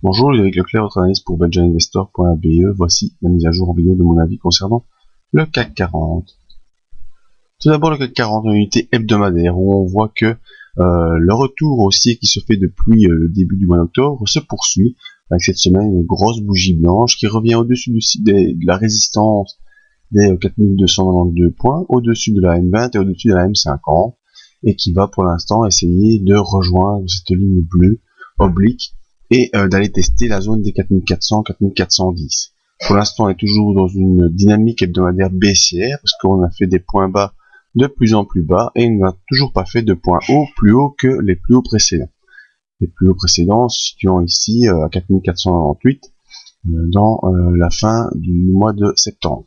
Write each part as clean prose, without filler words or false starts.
Bonjour, Eric Leclerc, votre analyste pour belgianinvestor.be. Voici la mise à jour en vidéo de mon avis concernant le CAC 40. Tout d'abord, le CAC 40 en unité hebdomadaire, où on voit que le retour haussier qui se fait depuis le début du mois d'octobre se poursuit, avec cette semaine une grosse bougie blanche qui revient au-dessus de la résistance des 4292 points, au-dessus de la M20 et au-dessus de la M50, et qui va pour l'instant essayer de rejoindre cette ligne bleue oblique et d'aller tester la zone des 4400-4410. Pour l'instant, on est toujours dans une dynamique hebdomadaire baissière, parce qu'on a fait des points bas de plus en plus bas, et on n'a toujours pas fait de points hauts plus hauts que les plus hauts précédents. Les plus hauts précédents se situant ici à 4498 dans la fin du mois de septembre.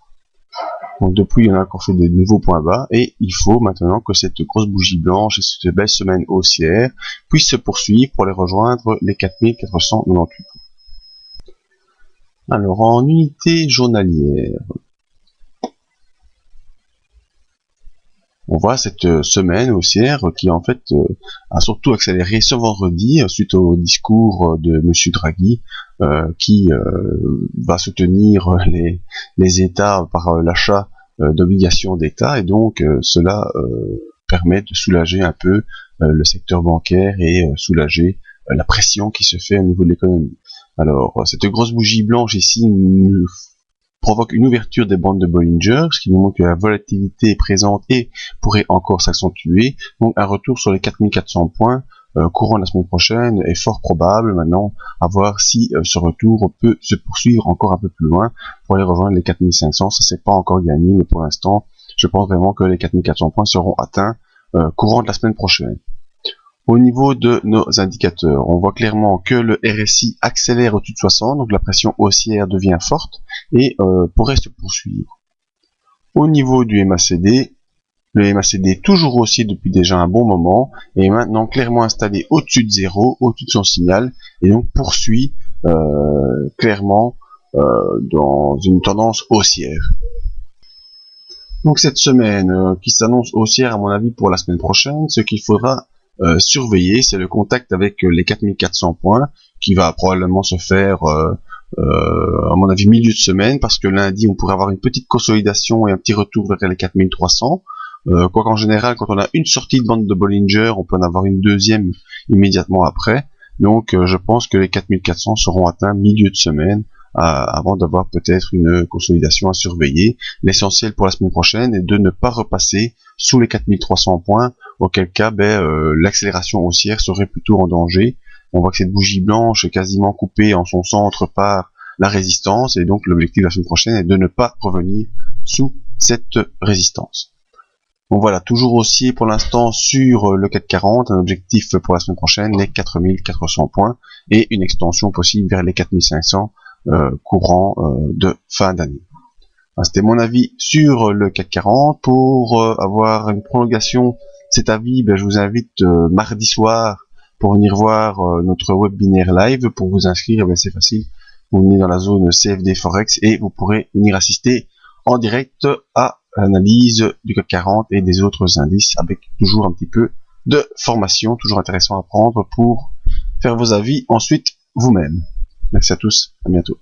Donc depuis, on a encore fait des nouveaux points bas, et il faut maintenant que cette grosse bougie blanche et cette belle semaine haussière puissent se poursuivre pour aller rejoindre les 4498. Alors, en unité journalière, on voit cette semaine haussière qui en fait a surtout accéléré ce vendredi suite au discours de Monsieur Draghi qui va soutenir les États par l'achat d'obligations d'État, et donc cela permet de soulager un peu le secteur bancaire et soulager la pression qui se fait au niveau de l'économie. Alors cette grosse bougie blanche ici provoque une ouverture des bandes de Bollinger, ce qui nous montre que la volatilité est présente et pourrait encore s'accentuer. Donc un retour sur les 4400 points courant la semaine prochaine est fort probable. Maintenant, à voir si ce retour peut se poursuivre encore un peu plus loin pour aller rejoindre les 4500. Ça, c'est pas encore gagné, mais pour l'instant, je pense vraiment que les 4400 points seront atteints courant de la semaine prochaine. Au niveau de nos indicateurs, on voit clairement que le RSI accélère au-dessus de 60, donc la pression haussière devient forte et pourrait se poursuivre. Au niveau du MACD, le MACD toujours haussier depuis déjà un bon moment est maintenant clairement installé au-dessus de 0, au-dessus de son signal, et donc poursuit clairement dans une tendance haussière. Donc cette semaine qui s'annonce haussière à mon avis pour la semaine prochaine, ce qu'il faudra surveiller, c'est le contact avec les 4400 points qui va probablement se faire à mon avis milieu de semaine, parce que lundi on pourrait avoir une petite consolidation et un petit retour vers les 4300. Quoi qu'en général, quand on a une sortie de bande de Bollinger, on peut en avoir une deuxième immédiatement après. Donc je pense que les 4400 seront atteints milieu de semaine avant d'avoir peut-être une consolidation à surveiller. L'essentiel pour la semaine prochaine est de ne pas repasser sous les 4300 points, auquel cas l'accélération haussière serait plutôt en danger. On voit que cette bougie blanche est quasiment coupée en son centre par la résistance, et donc l'objectif de la semaine prochaine est de ne pas revenir sous cette résistance. Donc voilà, toujours haussier pour l'instant sur le CAC 40, un objectif pour la semaine prochaine, les 4400 points, et une extension possible vers les 4500 courant de fin d'année. C'était mon avis sur le CAC 40. Pour avoir une prolongation de cet avis, je vous invite mardi soir pour venir voir notre webinaire live. Pour vous inscrire, c'est facile, vous venez dans la zone CFD Forex et vous pourrez venir assister en direct à l'analyse du CAC 40 et des autres indices, avec toujours un petit peu de formation, toujours intéressant à prendre pour faire vos avis ensuite vous-même. Merci à tous, à bientôt.